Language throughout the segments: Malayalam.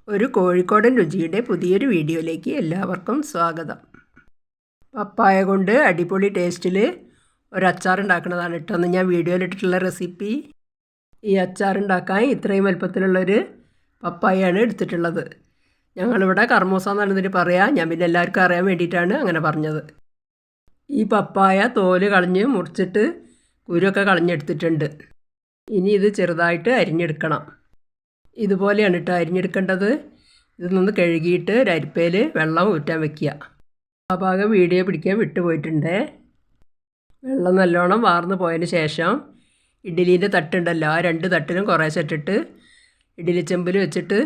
ഒരു കോഴിക്കോടൻ രുചിയുടെ പുതിയൊരു വീഡിയോയിലേക്ക് എല്ലാവർക്കും സ്വാഗതം. പപ്പായ കൊണ്ട് അടിപൊളി ടേസ്റ്റിൽ ഒരു അച്ചാർ ഉണ്ടാക്കുന്നതാണ് കേട്ടോ എന്ന് ഞാൻ വീഡിയോയിലിട്ടിട്ടുള്ള റെസിപ്പി. ഈ അച്ചാർ ഉണ്ടാക്കാൻ ഇത്രയും വലുപ്പത്തിലുള്ളൊരു പപ്പായയാണ് എടുത്തിട്ടുള്ളത്. ഞങ്ങളിവിടെ കർമൂസ എന്നാണ് ഇതിന് പറയാം. ഞാൻ പിന്നെ എല്ലാവർക്കും അറിയാൻ വേണ്ടിയിട്ടാണ് അങ്ങനെ പറഞ്ഞത്. ഈ പപ്പായ തോല് കളഞ്ഞ് മുറിച്ചിട്ട് കുരുവൊക്കെ കളഞ്ഞെടുത്തിട്ടുണ്ട്. ഇനി ഇത് ചെറുതായിട്ട് അരിഞ്ഞെടുക്കണം. ഇതുപോലെയാണ് കേട്ടോ അരിഞ്ഞെടുക്കേണ്ടത്. ഇതൊന്ന് കഴുകിയിട്ട് ഒരു അരിപ്പയിൽ വെള്ളം ഊറ്റാൻ വയ്ക്കുക. ആ ഭാഗം വീഡിയോ പിടിക്കാൻ വിട്ടുപോയിട്ടുണ്ട്. വെള്ളം നല്ലോണം വാർന്ന് പോയതിന് ശേഷം ഇഡ്ഡലീൻ്റെ തട്ടുണ്ടല്ലോ, ആ 2 തട്ടിലും കുറേശ്ശെ ഇട്ടിട്ട് ഇഡ്ഡലി ചെമ്പിൽ വെച്ചിട്ട്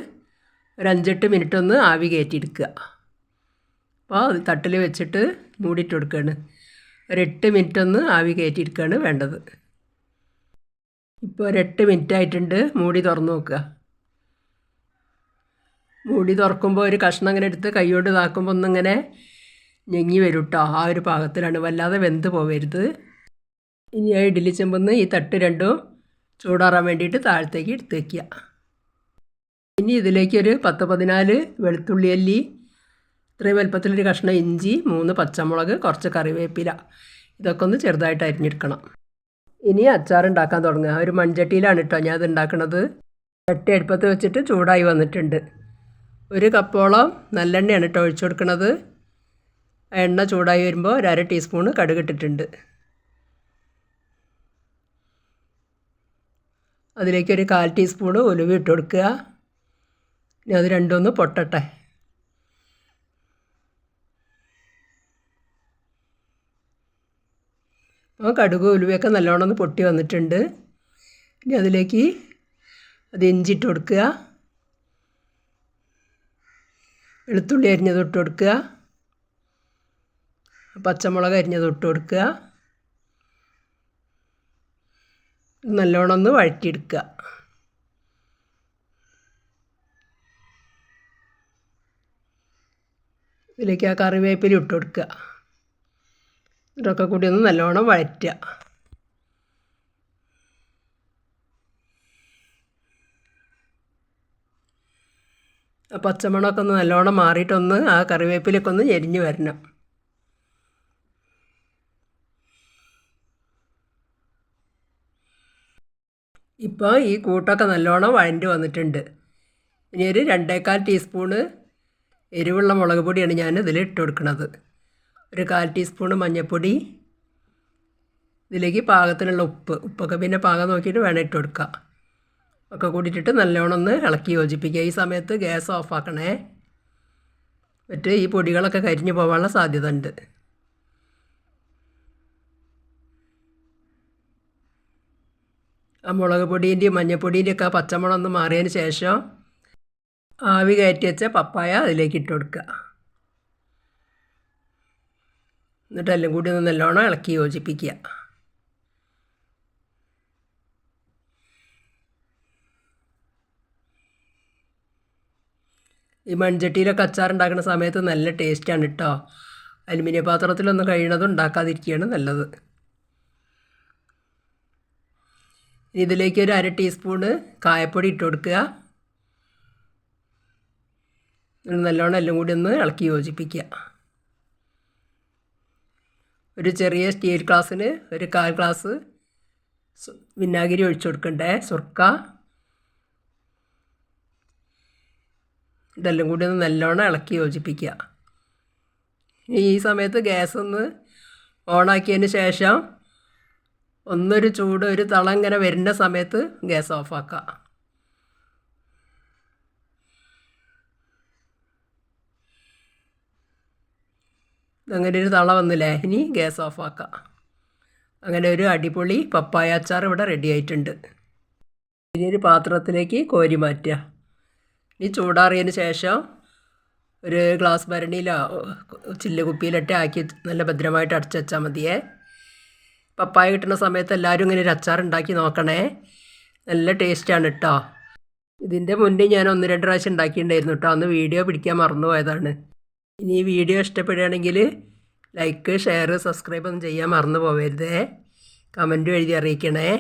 ഒരു 5-8 മിനിറ്റ് ഒന്ന് ആവി കയറ്റിയെടുക്കുക. അപ്പോൾ അത് തട്ടിൽ വെച്ചിട്ട് മൂടിയിട്ട് കൊടുക്കുകയാണ്. ഒരു 8 മിനിറ്റ് ഒന്ന് ആവി കയറ്റിയെടുക്കുകയാണ് വേണ്ടത്. ഇപ്പോൾ ഒരു 8 മിനിറ്റ് ആയിട്ടുണ്ട്. മൂടി തുറന്ന് നോക്കുക. മൂടി തുറക്കുമ്പോൾ ഒരു കഷ്ണം അങ്ങനെ എടുത്ത് കൈകൊണ്ട് ഇതാക്കുമ്പോൾ ഒന്നിങ്ങനെ ഞെങ്ങി വരും കേട്ടോ. ആ ഒരു പാകത്തിലാണ്, വല്ലാതെ വെന്ത് പോവരുത്. ഇനി ആ ഇഡ്ഡലി ചെമ്പെന്ന് ഈ തട്ട് രണ്ടും ചൂടാറാൻ വേണ്ടിയിട്ട് താഴത്തേക്ക് എടുത്ത് വയ്ക്കുക. ഇനി ഇതിലേക്ക് ഒരു 10-14 വെളുത്തുള്ളി അല്ലി, ഇത്രയും വലുപ്പത്തിലൊരു കഷ്ണം ഇഞ്ചി, 3 പച്ചമുളക്, കുറച്ച് കറിവേപ്പില, ഇതൊക്കെ ഒന്ന് ചെറുതായിട്ട് അരിഞ്ഞെടുക്കണം. ഇനി അച്ചാർ ഉണ്ടാക്കാൻ തുടങ്ങുക. ഒരു മൺചട്ടിയിലാണ് കേട്ടോ ഞാൻ ഇത് ഉണ്ടാക്കുന്നത്. ചട്ടി അടുപ്പത്ത് വെച്ചിട്ട് ചൂടായി വന്നിട്ടുണ്ട്. 1 കപ്പോളം നല്ലെണ്ണയാണ് കേട്ടോ ഒഴിച്ചു കൊടുക്കുന്നത്. എണ്ണ ചൂടായി വരുമ്പോൾ ഒരു 1/2 ടീസ്പൂണ് കടുക് ഇട്ടിട്ടുണ്ട്. അതിലേക്ക് ഒരു 1/4 ടീസ്പൂണ് ഉലുവ ഇട്ട് കൊടുക്കുക. ഇനി അത് രണ്ടൊന്ന് പൊട്ടട്ടെ. അപ്പോൾ കടുക് ഉലുവയൊക്കെ നല്ലോണം ഒന്ന് പൊട്ടി വന്നിട്ടുണ്ട്. ഇനി അതിലേക്ക് അത് ഇഞ്ചി ഇട്ട് കൊടുക്കുക. വെളുത്തുള്ളി അരിഞ്ഞത് ഇട്ട് കൊടുക്കുക. പച്ചമുളക് അരിഞ്ഞത് ഇട്ട് കൊടുക്കുക. നല്ലോണം ഒന്ന് വഴറ്റിയെടുക്കുക. ഇതിലേക്ക് ആ കറിവേപ്പില ഇട്ട് കൊടുക്കുക. ഇതൊക്കെ കൂടി ഒന്ന് നല്ലോണം വഴറ്റുക. ആ പച്ചമണമൊക്കെ ഒന്ന് നല്ലോണം മാറിയിട്ടൊന്ന് ആ കറിവേപ്പിലൊക്കെ ഒന്ന് ഞെരിഞ്ഞ് വരണം. ഇപ്പോൾ ഈ കൂട്ടൊക്കെ നല്ലോണം വഴണ്ട് വന്നിട്ടുണ്ട്. ഇനി ഒരു 2.25 ടീസ്പൂണ് എരിവുള്ള മുളക് പൊടിയാണ് ഞാൻ ഇതിൽ ഇട്ട് കൊടുക്കുന്നത്. ഒരു 1/4 ടീസ്പൂണ് മഞ്ഞൾപ്പൊടി, ഇതിലേക്ക് പാകത്തിനുള്ള ഉപ്പൊക്കെ പിന്നെ പാകം നോക്കിയിട്ട് വേണം ഇട്ട് കൊടുക്കുക. ഒക്കെ കൂടിയിട്ടിട്ട് നല്ലോണം ഒന്ന് ഇളക്കി യോജിപ്പിക്കുക. ഈ സമയത്ത് ഗ്യാസ് ഓഫാക്കണേ, മറ്റേ ഈ പൊടികളൊക്കെ കരിഞ്ഞു പോകാനുള്ള സാധ്യത ഉണ്ട്. ആ മുളക് പൊടീൻ്റെയും മഞ്ഞൾപ്പൊടീൻ്റെയും ഒക്കെ പച്ചമുളക് ഒന്ന് മാറിയതിന് ശേഷം ആവി കയറ്റി വെച്ച പപ്പായ അതിലേക്ക് ഇട്ട് കൊടുക്കുക. എന്നിട്ട് എല്ലാം കൂടി ഒന്ന് നല്ലോണം ഇളക്കി യോജിപ്പിക്കുക. ഈ മൺചട്ടിയിലൊക്കെ അച്ചാർ ഉണ്ടാക്കുന്ന സമയത്ത് നല്ല ടേസ്റ്റാണ് കേട്ടോ. അലുമിനിയം പാത്രത്തിലൊന്നും കഴിയണതും ഉണ്ടാക്കാതിരിക്കുകയാണ് നല്ലത്. ഇതിലേക്ക് ഒരു 1/2 ടീസ്പൂണ് കായപ്പൊടി ഇട്ട് കൊടുക്കുക. നല്ലോണം എല്ലാം കൂടി ഒന്ന് ഇളക്കി യോജിപ്പിക്കുക. ഒരു ചെറിയ സ്റ്റീൽ ഗ്ലാസ്സിന് ഒരു 1/4 ഗ്ലാസ് വിനാഗിരി ഒഴിച്ചു കൊടുക്കണ്ടേ, സുർക്ക. ഇതെല്ലാം കൂടി ഒന്ന് നല്ലോണം ഇളക്കി യോജിപ്പിക്കുക. ഈ സമയത്ത് ഗ്യാസ് ഒന്ന് ഓണാക്കിയതിന് ശേഷം ഒന്നൊരു ചൂട് ഒരു തളം ഇങ്ങനെ വരുന്ന സമയത്ത് ഗ്യാസ് ഓഫാക്കുക. അങ്ങനെ ഒരു തള വന്നില്ലേ, ഇനി ഗ്യാസ് ഓഫാക്കുക. അങ്ങനെ ഒരു അടിപൊളി പപ്പായ അച്ചാർ ഇവിടെ റെഡി ആയിട്ടുണ്ട്. ഇനി ഒരു പാത്രത്തിലേക്ക് കോരി മാറ്റുക. ഈ ചൂടാറിയതിന് ശേഷം ഒരു ഗ്ലാസ് ഭരണിയിലോ ചില്ല് കുപ്പിയിലിട്ട് ആക്കി നല്ല ഭദ്രമായിട്ട് അടച്ചു വെച്ചാൽ മതിയേ. പപ്പായ കിട്ടുന്ന സമയത്ത് എല്ലാവരും ഇങ്ങനെ ഒരു അച്ചാർ ഉണ്ടാക്കി നോക്കണേ, നല്ല ടേസ്റ്റാണ് കേട്ടോ. ഇതിൻ്റെ മുന്നേ ഞാൻ 1-2 പ്രാവശ്യം ഉണ്ടാക്കിയിട്ടുണ്ടായിരുന്നു കേട്ടോ. അന്ന് വീഡിയോ പിടിക്കാൻ മറന്നു പോയതാണ്. ഇനി ഈ വീഡിയോ ഇഷ്ടപ്പെടുകയാണെങ്കിൽ ലൈക്ക്, ഷെയർ, സബ്സ്ക്രൈബ് ഒന്നും ചെയ്യാൻ മറന്നു പോകരുതേ. കമൻറ്റും എഴുതി അറിയിക്കണേ.